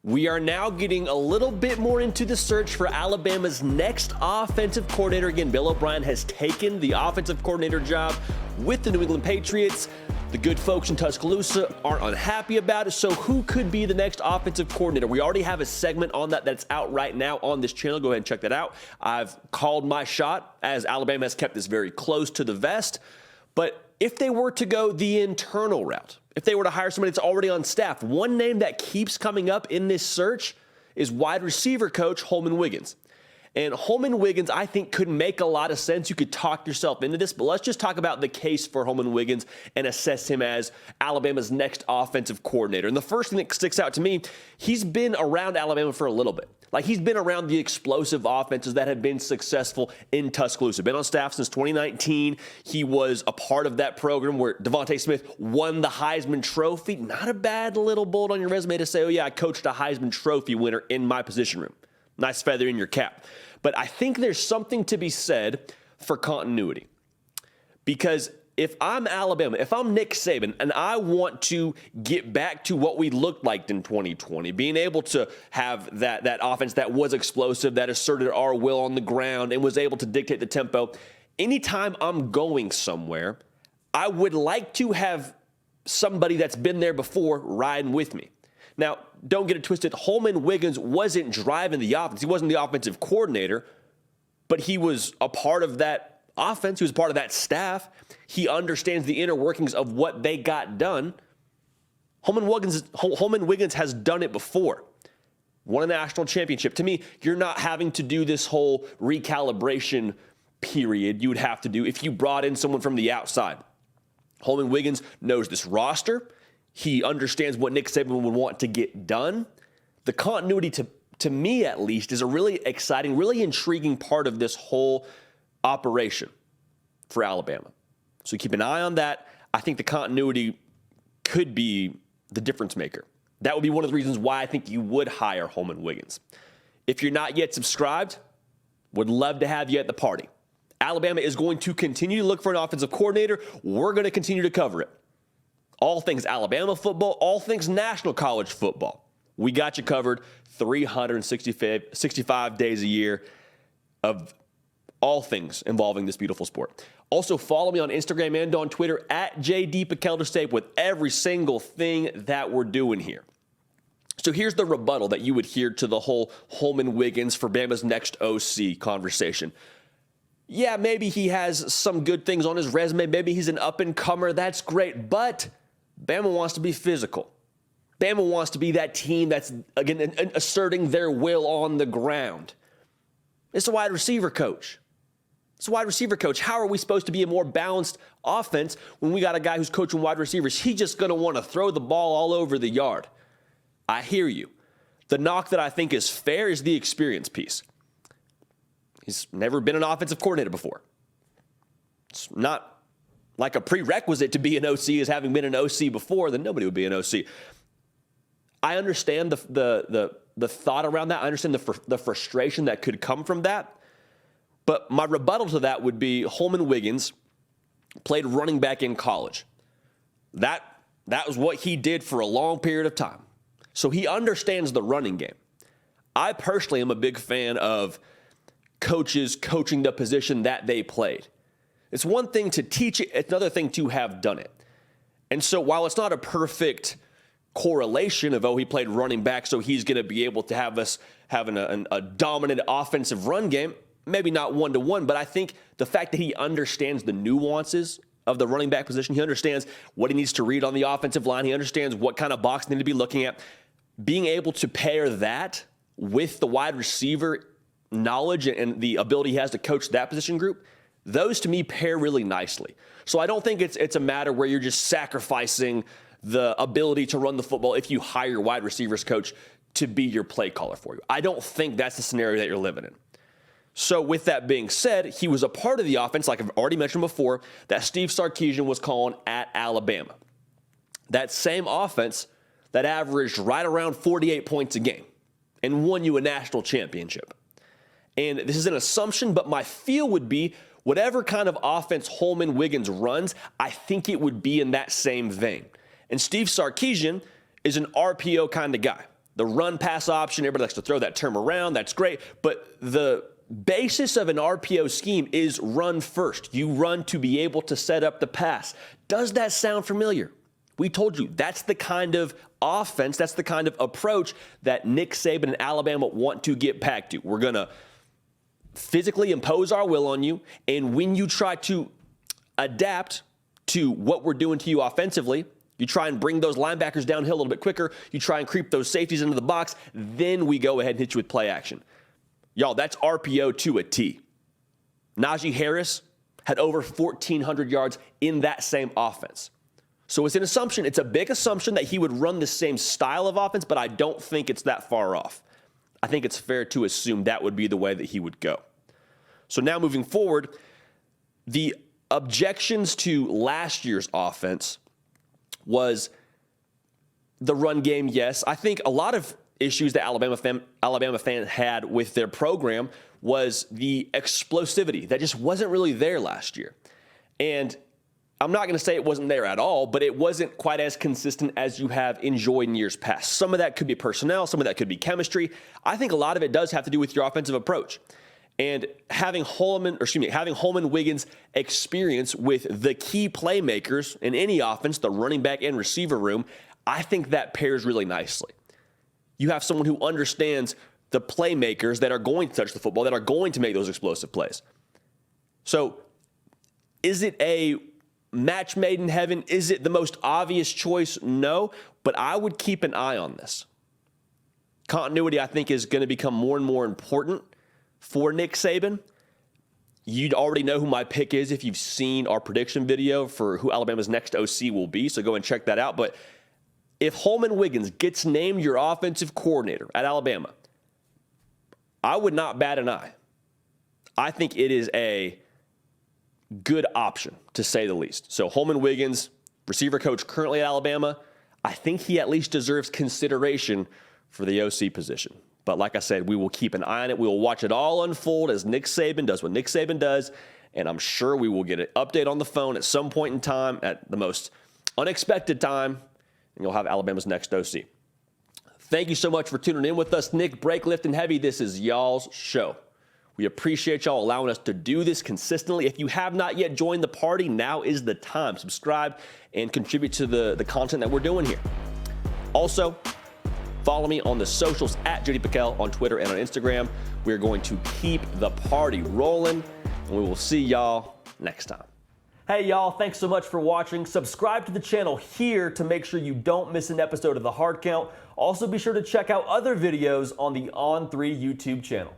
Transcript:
We are now getting a little bit more into the search for Alabama's next offensive coordinator. Again, Bill O'Brien has taken the offensive coordinator job with the New England Patriots. The good folks in Tuscaloosa aren't unhappy about it. So who could be the next offensive coordinator? We already have a segment on that's out right now on this channel. Go ahead and check that out. I've called my shot, as Alabama has kept this very close to the vest. But if they were to go the internal route, if they were to hire somebody that's already on staff, one name that keeps coming up in this search is wide receiver coach Holmon Wiggins. And Holmon Wiggins, I think, could make a lot of sense. You could talk yourself into this, but let's just talk about the case for Holmon Wiggins and assess him as Alabama's next offensive coordinator. And the first thing that sticks out to me, he's been around Alabama for a little bit. Like, he's been around the explosive offenses that have been successful in Tuscaloosa. Been on staff since 2019. He was a part of that program where Devontae Smith won the Heisman Trophy. Not a bad little bullet on your resume to say, oh yeah, I coached a Heisman Trophy winner in my position room. Nice feather in your cap. But I think there's something to be said for continuity. Because if I'm Alabama, if I'm Nick Saban, and I want to get back to what we looked like in 2020, being able to have that offense that was explosive, that asserted our will on the ground and was able to dictate the tempo, anytime I'm going somewhere, I would like to have somebody that's been there before riding with me. Now, don't get it twisted. Holmon Wiggins wasn't driving the offense. He wasn't the offensive coordinator, but he was a part of that offense. He was part of that staff. He understands the inner workings of what they got done. Holmon Wiggins has done it before. Won a national championship. To me, you're not having to do this whole recalibration period you would have to do if you brought in someone from the outside. Holmon Wiggins knows this roster. He understands what Nick Saban would want to get done. The continuity, to me at least, is a really exciting, really intriguing part of this whole operation for Alabama. So keep an eye on that. I think the continuity could be the difference maker. That would be one of the reasons why I think you would hire Holmon Wiggins. If you're not yet subscribed, would love to have you at the party. Alabama is going to continue to look for an offensive coordinator. We're going to continue to cover it. All things Alabama football, all things national college football. We got you covered 365 days a year of all things involving this beautiful sport. Also, follow me on Instagram and on Twitter at JDPakelderStape with every single thing that we're doing here. So here's the rebuttal that you would hear to the whole Holmon Wiggins for Bama's next OC conversation. Yeah, maybe he has some good things on his resume. Maybe he's an up-and-comer. That's great, but Bama wants to be physical. Bama wants to be that team that's, again, asserting their will on the ground. It's a wide receiver coach. It's a wide receiver coach. How are we supposed to be a more balanced offense when we got a guy who's coaching wide receivers? He's just going to want to throw the ball all over the yard. I hear you. The knock that I think is fair is the experience piece. He's never been an offensive coordinator before. It's not like a prerequisite to be an OC is having been an OC before, then nobody would be an OC. I understand the thought around that. I understand the frustration that could come from that. But my rebuttal to that would be Holmon Wiggins played running back in college. That was what he did for a long period of time. So he understands the running game. I personally am a big fan of coaches coaching the position that they played. It's one thing to teach it, it's another thing to have done it. And so while it's not a perfect correlation of, oh, he played running back, so he's going to be able to have us having a dominant offensive run game, maybe not one-to-one, but I think the fact that he understands the nuances of the running back position, he understands what he needs to read on the offensive line, he understands what kind of box they need to be looking at, being able to pair that with the wide receiver knowledge and the ability he has to coach that position group, those to me pair really nicely. So I don't think it's a matter where you're just sacrificing the ability to run the football if you hire your wide receivers coach to be your play caller for you. I don't think that's the scenario that you're living in. So with that being said, he was a part of the offense, like I've already mentioned before, that Steve Sarkisian was calling at Alabama. That same offense that averaged right around 48 points a game and won you a national championship. And this is an assumption, but my feel would be whatever kind of offense Holmon Wiggins runs, I think it would be in that same vein. And Steve Sarkisian is an RPO kind of guy. the run-pass option. Everybody likes to throw that term around. That's great. But the basis of an RPO scheme is run first. You run to be able to set up the pass. Does that sound familiar? We told you that's the kind of offense, that's the kind of approach that Nick Saban and Alabama want to get back to. We're going to physically impose our will on you, and when you try to adapt to what we're doing to you offensively, you try and bring those linebackers downhill a little bit quicker, you try and creep those safeties into the box, then we go ahead and hit you with play action. Y'all, that's RPO to a T. Najee Harris had over 1,400 yards in that same offense. So it's an assumption, it's a big assumption that he would run the same style of offense, but I don't think it's that far off. I think it's fair to assume that would be the way that he would go. So now moving forward, the objections to last year's offense was the run game, yes. I think a lot of issues that Alabama fans had with their program was the explosivity that just wasn't really there last year. And I'm not going to say it wasn't there at all, but it wasn't quite as consistent as you have enjoyed in years past. Some of that could be personnel, some of that could be chemistry. I think a lot of it does have to do with your offensive approach. And having Holmon Wiggins experience with the key playmakers in any offense, the running back and receiver room, I think that pairs really nicely. You have someone who understands the playmakers that are going to touch the football, that are going to make those explosive plays. So is it a match made in heaven? Is it the most obvious choice? No, but I would keep an eye on this. Continuity, I think, is going to become more and more important for Nick Saban. You'd already know who my pick is if you've seen our prediction video for who Alabama's next OC will be, so go and check that out. But if Holmon Wiggins gets named your offensive coordinator at Alabama, I would not bat an eye. I think it is a good option, to say the least. So Holmon Wiggins, receiver coach currently at Alabama, I think he at least deserves consideration for the OC position. But like I said, we will keep an eye on it. We will watch it all unfold as Nick Saban does what Nick Saban does, and I'm sure we will get an update on the phone at some point in time, at the most unexpected time, and you'll have Alabama's next OC. Thank you so much for tuning in with us. Nick, Break, Lift, and Heavy, this is y'all's show. We appreciate y'all allowing us to do this consistently. If you have not yet joined the party, now is the time. Subscribe and contribute to the content that we're doing here. Also, follow me on the socials at JD Pickell on Twitter and on Instagram. We're going to keep the party rolling, and we will see y'all next time. Hey, y'all, thanks so much for watching. Subscribe to the channel here to make sure you don't miss an episode of The Hard Count. Also, be sure to check out other videos on the On3 YouTube channel.